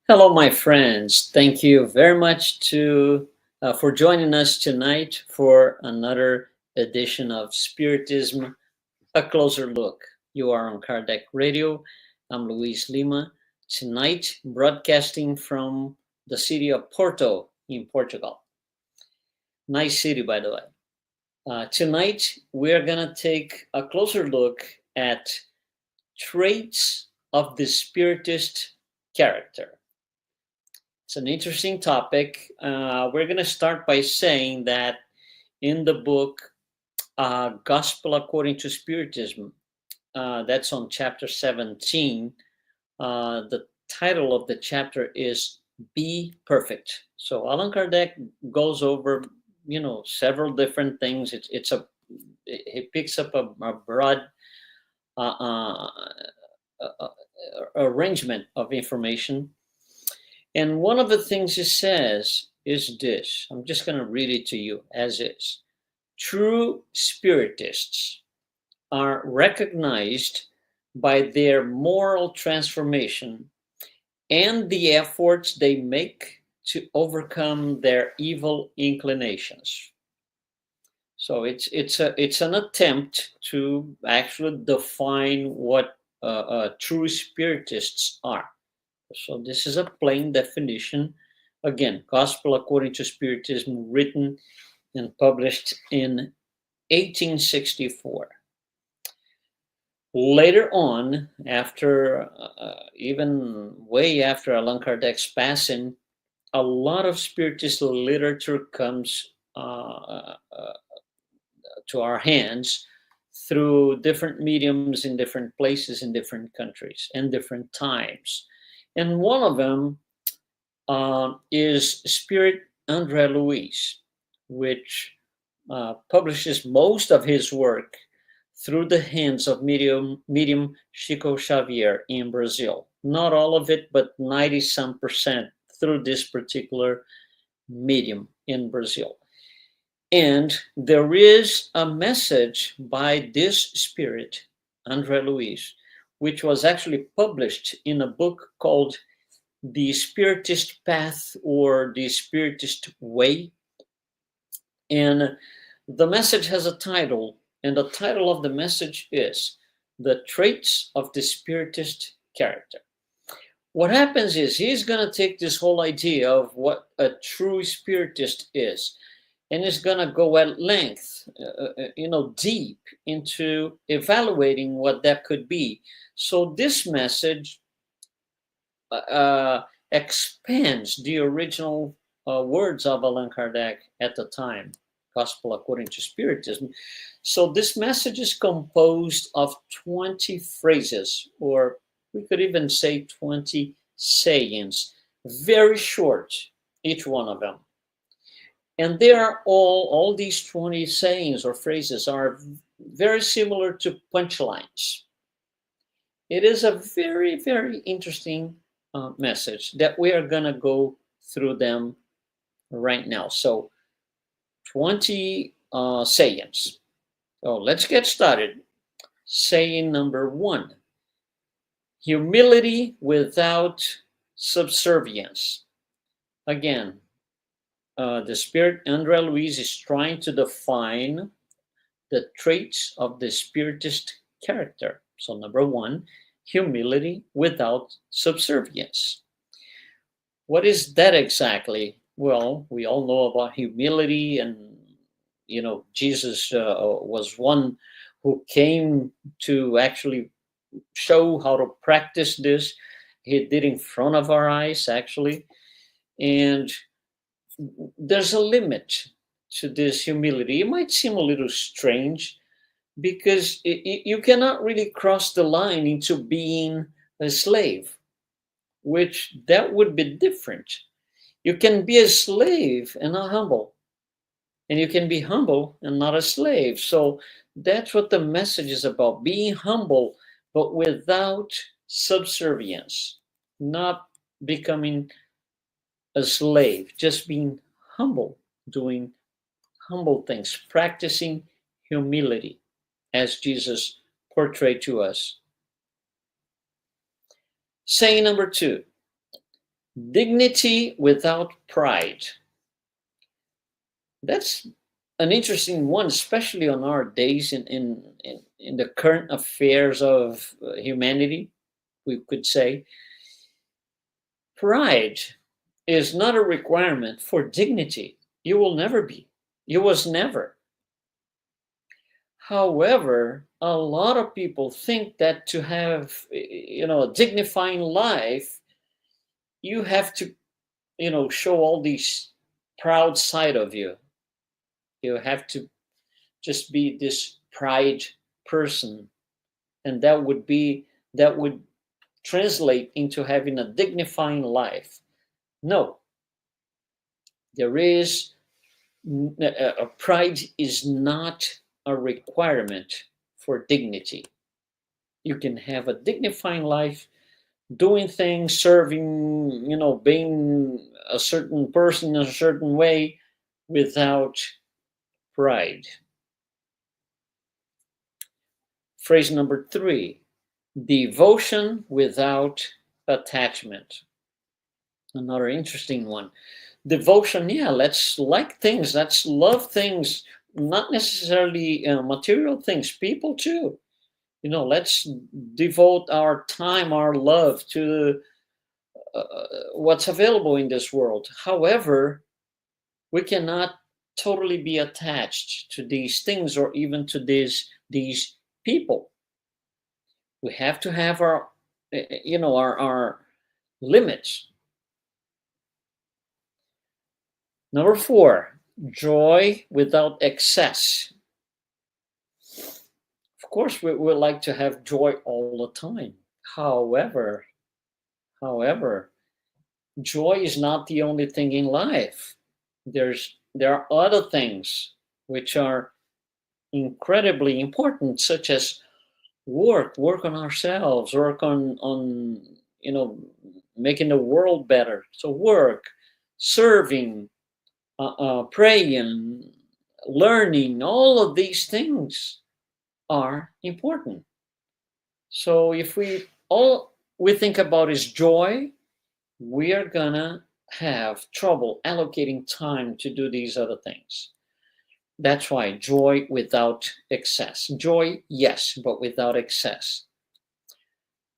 Hello, my friends. Thank you very much for joining us tonight for another edition of Spiritism, a closer look. You are on Kardec Radio. I'm Luiz Lima. Tonight, broadcasting from the city of Porto in Portugal. Nice city, by the way. Tonight, we're going to take a closer look at traits of the Spiritist character. It's an interesting topic. We're going to start by saying that in the book Gospel According to Spiritism, that's on chapter 17, the title of the chapter is Be Perfect. So Allan Kardec goes over, several different things. He picks up a broad uh, uh, arrangement of information. And one of the things he says is this. I'm just going to read it to you as is. True Spiritists are recognized by their moral transformation and the efforts they make to overcome their evil inclinations. So it's an attempt to actually define what true Spiritists are. So this is a plain definition. Again, Gospel According to Spiritism, written and published in 1864. Later on, after even way after Allan Kardec's passing, a lot of Spiritist literature comes to our hands through different mediums in different places, in different countries, and different times. And one of them is Spirit Andre Luiz, which publishes most of his work through the hands of medium Chico Xavier in Brazil. Not all of it, but 90 some percent through this particular medium in Brazil. And there is a message by this spirit, Andre Luiz, which was actually published in a book called The Spiritist Path or The Spiritist Way. And the message has a title, and the title of the message is The Traits of the Spiritist Character. What happens is he's going to take this whole idea of what a true Spiritist is, and he's going to go at length, deep into evaluating what that could be. So this message expands the original words of Allan Kardec at the time, Gospel According to Spiritism. So this message is composed of 20 phrases, or we could even say 20 sayings, very short, each one of them. And they are all these 20 sayings or phrases are very similar to punchlines. It is a very, very interesting message that we are going to go through them right now. So 20 sayings. So let's get started. Saying number 1, humility without subservience. Again, the Spirit Andre Luiz is trying to define the traits of the Spiritist character. So number 1, humility without subservience. What is that exactly? Well, we all know about humility, and Jesus was one who came to actually show how to practice this. He did in front of our eyes, actually. And there's a limit to this humility. It might seem a little strange because you cannot really cross the line into being a slave, which that would be different. You can be a slave and not humble, and you can be humble and not a slave. So that's what the message is about, being humble, but without subservience, not becoming a slave, just being humble, doing humble things, practicing humility as Jesus portrayed to us. Saying number 2, Dignity without pride. That's an interesting one, especially on our days in the current affairs of humanity, we could say. Pride is not a requirement for dignity. You will never be. You was never. However, a lot of people think that to have, a dignifying life, you have to, show all these proud side of you. You have to just be this pride person, and that would translate into having a dignifying life. No, there is pride is not a requirement for dignity. You can have a dignifying life, doing things, serving, being a certain person in a certain way without pride. Phrase number 3, devotion without attachment. Another interesting one. Devotion, yeah, let's like things, let's love things, not necessarily material things, people too. Let's devote our time, our love to what's available in this world. However, we cannot totally be attached to these things or even to these people. We have to have our limits. Number 4, joy without excess. Of course, we would like to have joy all the time. However, joy is not the only thing in life. There are other things which are incredibly important, such as work on ourselves, work on making the world better. So work, serving, praying, learning, all of these things are important. So if all we think about is joy, we are gonna have trouble allocating time to do these other things. That's why joy without excess. Joy, yes, but without excess.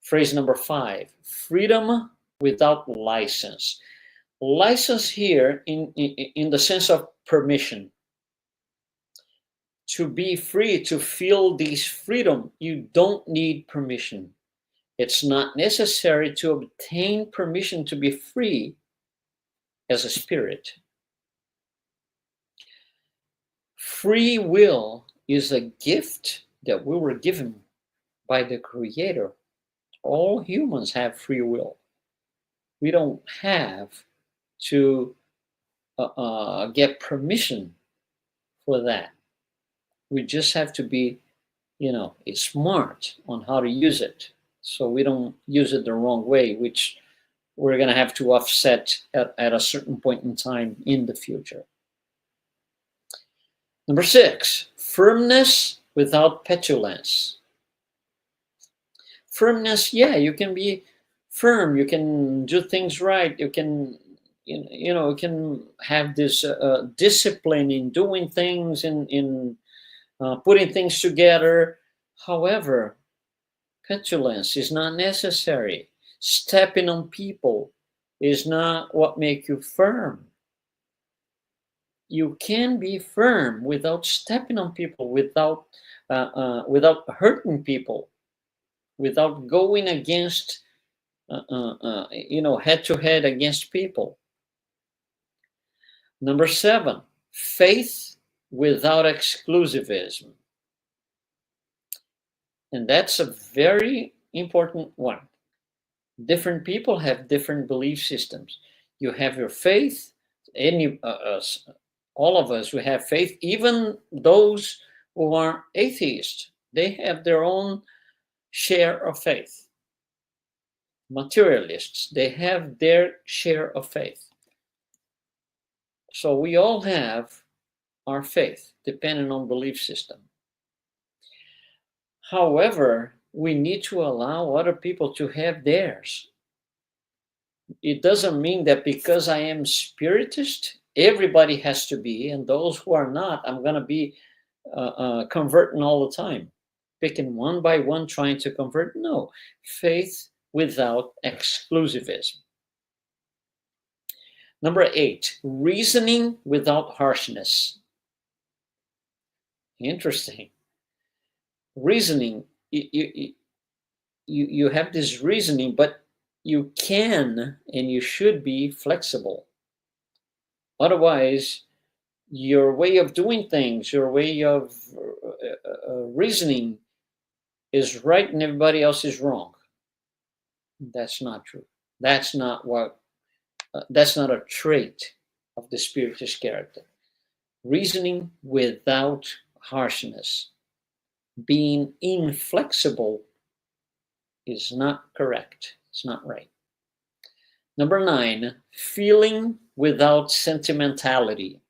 Phrase number 5, freedom without license. License here in the sense of permission. To be free, to feel this freedom, you don't need permission. It's not necessary to obtain permission to be free as a spirit. Free will is a gift that we were given by the Creator. All humans have free will. We don't have to get permission for that. We just have to be, smart on how to use it, so we don't use it the wrong way, which we're going to have to offset at a certain point in time in the future. Number 6, firmness without petulance. Firmness, yeah, you can be firm, you can do things right, you can you can have this discipline in doing things, in putting things together. However, petulance is not necessary. Stepping on people is not what makes you firm. You can be firm without stepping on people, without hurting people, without going against, head to head against people. Number 7, faith without exclusivism. And that's a very important one. Different people have different belief systems. You have your faith, all of us who have faith, even those who are atheists, they have their own share of faith. Materialists, they have their share of faith. So we all have our faith, depending on belief system. However, we need to allow other people to have theirs. It doesn't mean that because I am Spiritist, everybody has to be, and those who are not, I'm going to be converting all the time, picking one by one, trying to convert. No, faith without exclusivism. Number 8, reasoning without harshness. Interesting. Reasoning, you have this reasoning, but you can and you should be flexible. Otherwise, your way of doing things, your way of reasoning is right and everybody else is wrong. That's not true. That's not what. That's not a trait of the Spiritist character. Reasoning without harshness, being inflexible, is not correct. It's not right. Number 9, feeling without sentimentality.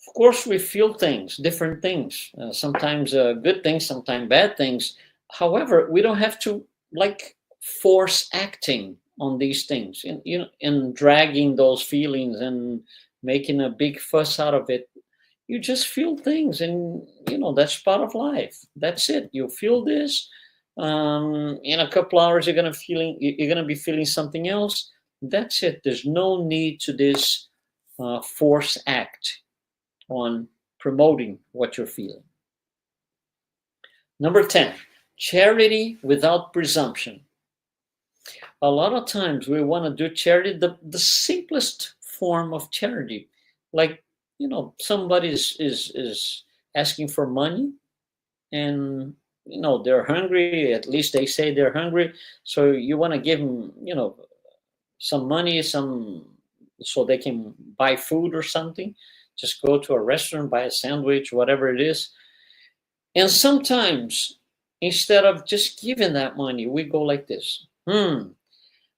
Of course, we feel things, different things, sometimes good things, sometimes bad things. However, we don't have to like force acting on these things and dragging those feelings and making a big fuss out of it. You just feel things, and that's part of life. That's it. You feel this. In a couple hours, you're gonna be feeling something else. That's it. There's no need to this force act on promoting what you're feeling. Number 10, charity without presumption. A lot of times we want to do charity, the simplest form of charity, like somebody is asking for money, and they're hungry. At least they say they're hungry, so you want to give them some money, so they can buy food or something. Just go to a restaurant, buy a sandwich, whatever it is. And sometimes, instead of just giving that money, we go like this.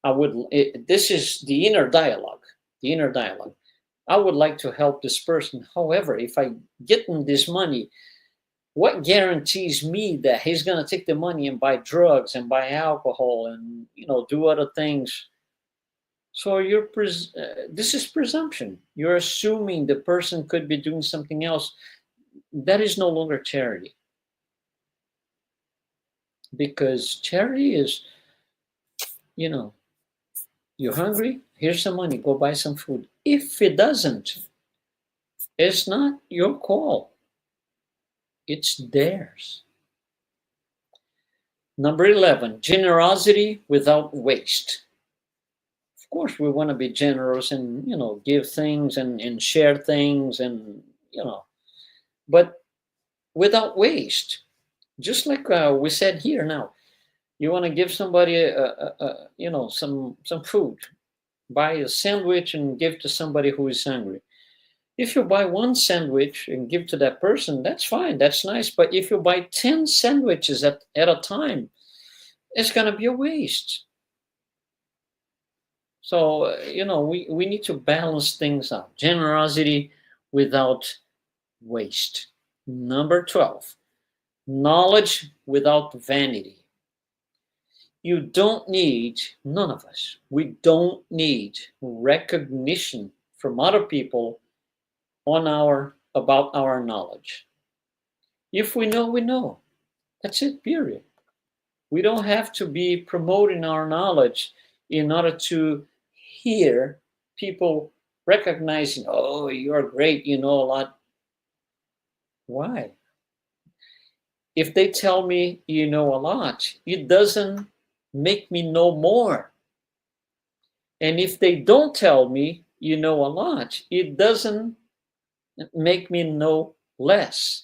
This is the inner dialogue. The inner dialogue. I would like to help this person. However, if I get him this money, what guarantees me that he's going to take the money and buy drugs and buy alcohol and do other things? So this is presumption. You're assuming the person could be doing something else. That is no longer charity. Because charity is, you're hungry, here's some money, go buy some food. If it doesn't, it's not your call. It's theirs. Number 11, generosity without waste. Of course, we want to be generous and, give things and share things and, but without waste. Just like we said here now, you want to give somebody, some food, buy a sandwich and give to somebody who is hungry. If you buy one sandwich and give to that person, that's fine, that's nice. But if you buy 10 sandwiches at a time, it's going to be a waste. So, we need to balance things out. Generosity without waste. Number 12, knowledge without vanity. You don't need, none of us, we don't need recognition from other people about our knowledge. If we know, we know. That's it, period. We don't have to be promoting our knowledge in order to hear people recognizing, oh, you're great, you know a lot. Why? If they tell me you know a lot, it doesn't make me know more. And if they don't tell me you know a lot, it doesn't make me know less.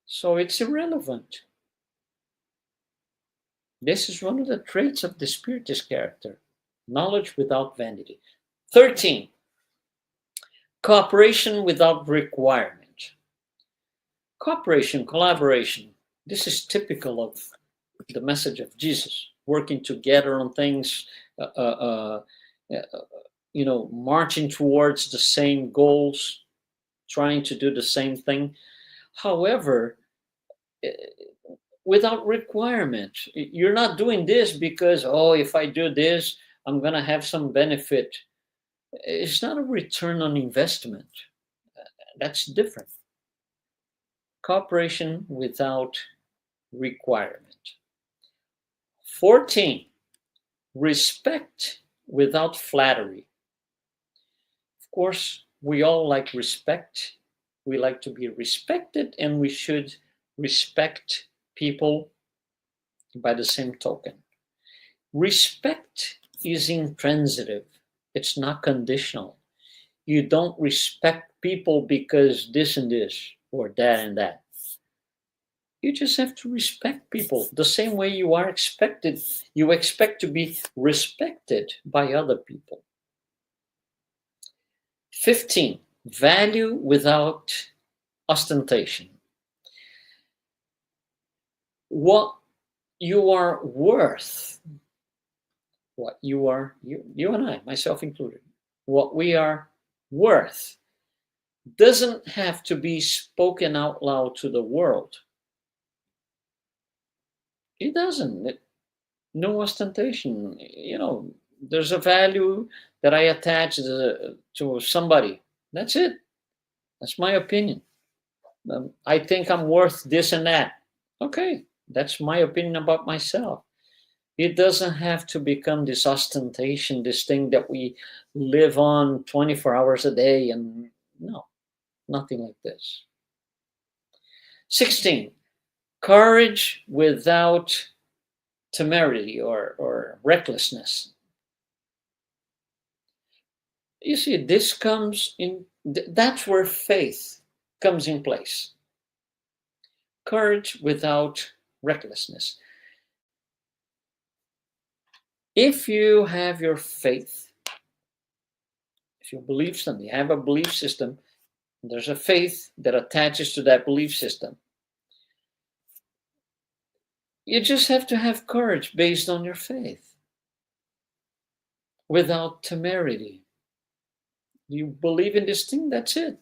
So it's irrelevant. This is one of the traits of the Spiritist character, knowledge without vanity. 13, cooperation without requirement. Cooperation, collaboration. This is typical of the message of Jesus, working together on things, marching towards the same goals, trying to do the same thing. However, without requirement. You're not doing this because, oh, if I do this, I'm going to have some benefit. It's not a return on investment. That's different. Cooperation without requirement. 14, respect without flattery. Of course, we all like respect. We like to be respected, and we should respect people by the same token. Respect is intransitive. It's not conditional. You don't respect people because this and this or that and that. You just have to respect people the same way you are expected. You expect to be respected by other people. 15, value without ostentation. What you are worth, what you are, you and I, myself included, what we are worth doesn't have to be spoken out loud to the world. It doesn't. No ostentation. There's a value that I attach to somebody. That's it. That's my opinion. I think I'm worth this and that. Okay, that's my opinion about myself. It doesn't have to become this ostentation, this thing that we live on 24 hours a day. And no, nothing like this. 16, courage without temerity or recklessness. You see, this comes in, that's where faith comes in place. Courage without recklessness. If you have your faith, if you believe something, you have a belief system, there's a faith that attaches to that belief system. You just have to have courage based on your faith without temerity. You believe in this thing, that's it.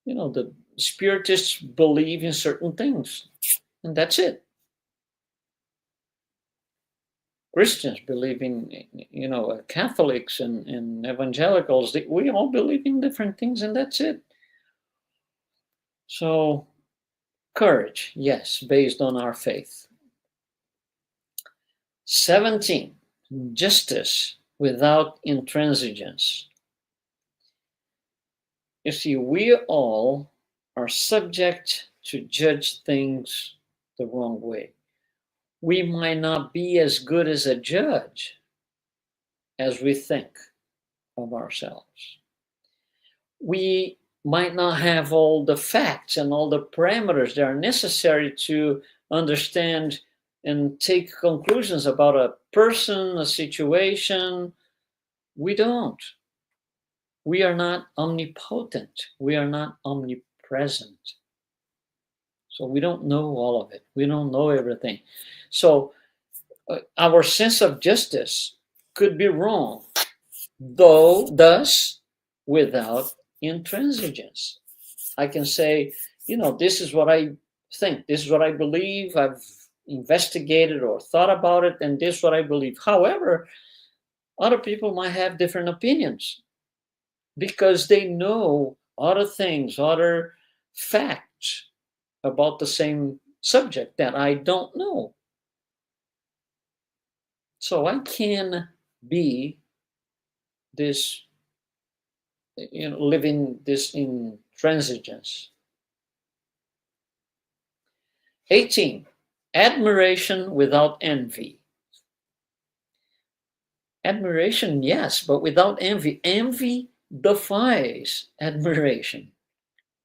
The Spiritists believe in certain things, and that's it. Christians believe in, Catholics and evangelicals. We all believe in different things, and that's it. So, courage, yes, based on our faith. 17, justice without intransigence. You see, we all are subject to judge things the wrong way. We might not be as good as a judge as we think of ourselves. We might not have all the facts and all the parameters that are necessary to understand and take conclusions about a person, a situation. We don't. We are not omnipotent. We are not omnipresent. So we don't know all of it. We don't know everything. So our sense of justice could be wrong, thus without intransigence. I can say, this is what I think, this is what I believe, I've investigated or thought about it, and this is what I believe. However, other people might have different opinions because they know other things, other facts about the same subject that I don't know. So I can be this, living this intransigence. 18, admiration without envy. Admiration, yes, but without envy. Envy defies admiration.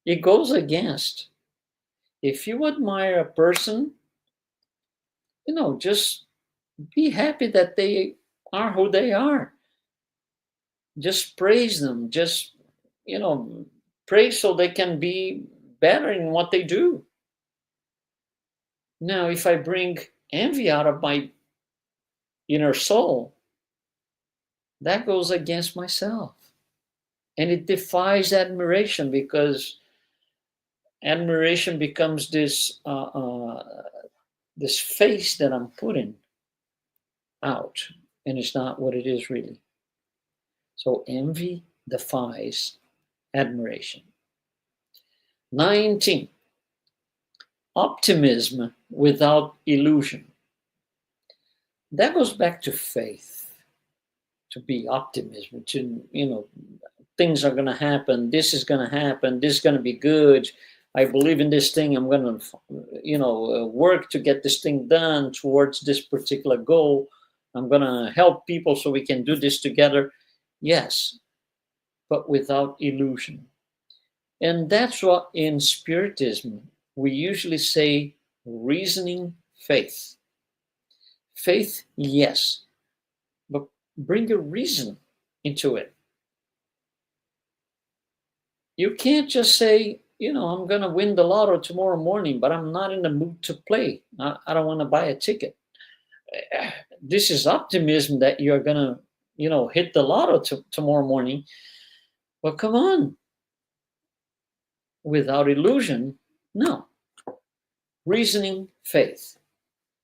It goes against. If you admire a person, just be happy that they are who they are. Just praise them. Just, praise so they can be better in what they do. Now, if I bring envy out of my inner soul, that goes against myself. And it defies admiration because admiration becomes this this face that I'm putting out, and it's not what it is really. So envy defies admiration. 19. Optimism without illusion. That goes back to faith, to be optimism, to, things are going to happen, this is going to happen, this is going to be good, I believe in this thing, I'm going to, work to get this thing done towards this particular goal, I'm going to help people so we can do this together. Yes, but without illusion. And that's what in Spiritism we usually say reasoning faith. Faith, yes, but bring your reason into it. You can't just say, I'm going to win the lotto tomorrow morning, but I'm not in the mood to play. I don't want to buy a ticket. This is optimism that you're going to, hit the lotto tomorrow morning. Well, come on. Without illusion, no. Reasoning faith.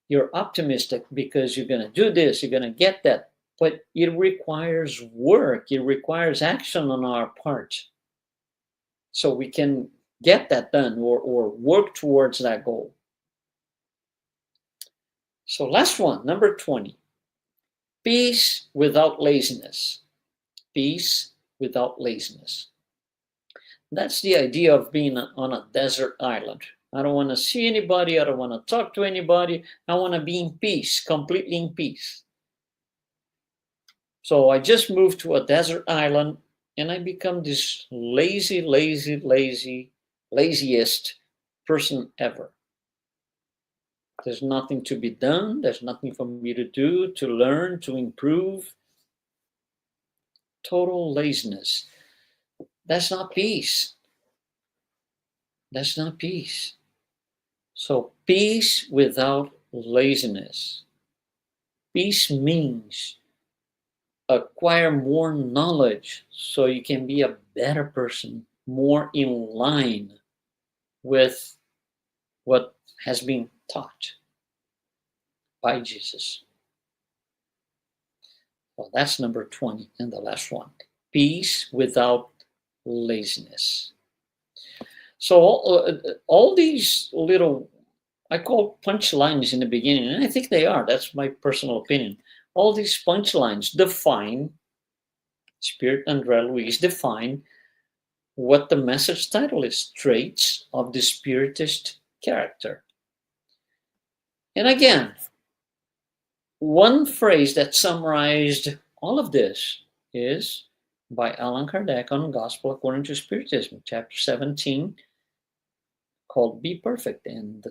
You're optimistic because you're going to do this, you're going to get that. But it requires work, it requires action on our part. So we can get that done or work towards that goal. So last one, number 20. Peace without laziness. Peace without laziness. That's the idea of being on a desert island. I don't want to see anybody. I don't want to talk to anybody. I want to be in peace, completely in peace. So I just moved to a desert island and I become this laziest person ever. There's nothing to be done. There's nothing for me to do, to learn, to improve. Total laziness. That's not peace. That's not peace. So peace without laziness. Peace means acquire more knowledge so you can be a better person, more in line with what has been taught by Jesus. Well, that's number 20 and the last one. Peace without laziness. So all these little, I call punchlines in the beginning, and I think they are, that's my personal opinion. All these punchlines define, Spirit André Luiz define what the message title is, Traits of the Spiritist Character. And again, one phrase that summarized all of this is by Allan Kardec on Gospel According to Spiritism, chapter 17, called Be Perfect. And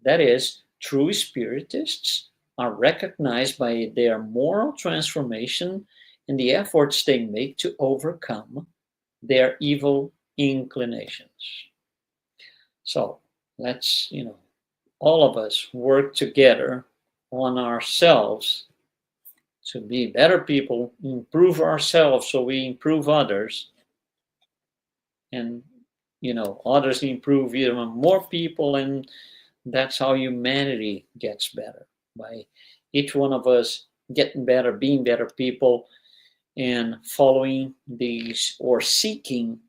that is, true Spiritists are recognized by their moral transformation and the efforts they make to overcome their evil inclinations. So let's, all of us work together on ourselves to be better people, improve ourselves so we improve others, and others improve even more people, and that's how humanity gets better, by each one of us getting better, being better people, and following these or seeking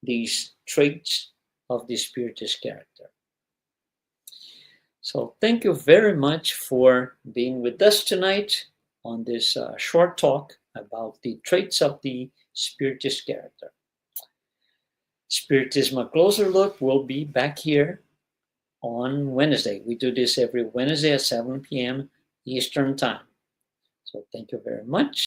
these traits of the Spiritist character. So thank you very much for being with us tonight on this short talk about the traits of the Spiritist character. Spiritism, A Closer Look will be back here on Wednesday. We do this every Wednesday at 7 p.m. Eastern Time. So thank you very much.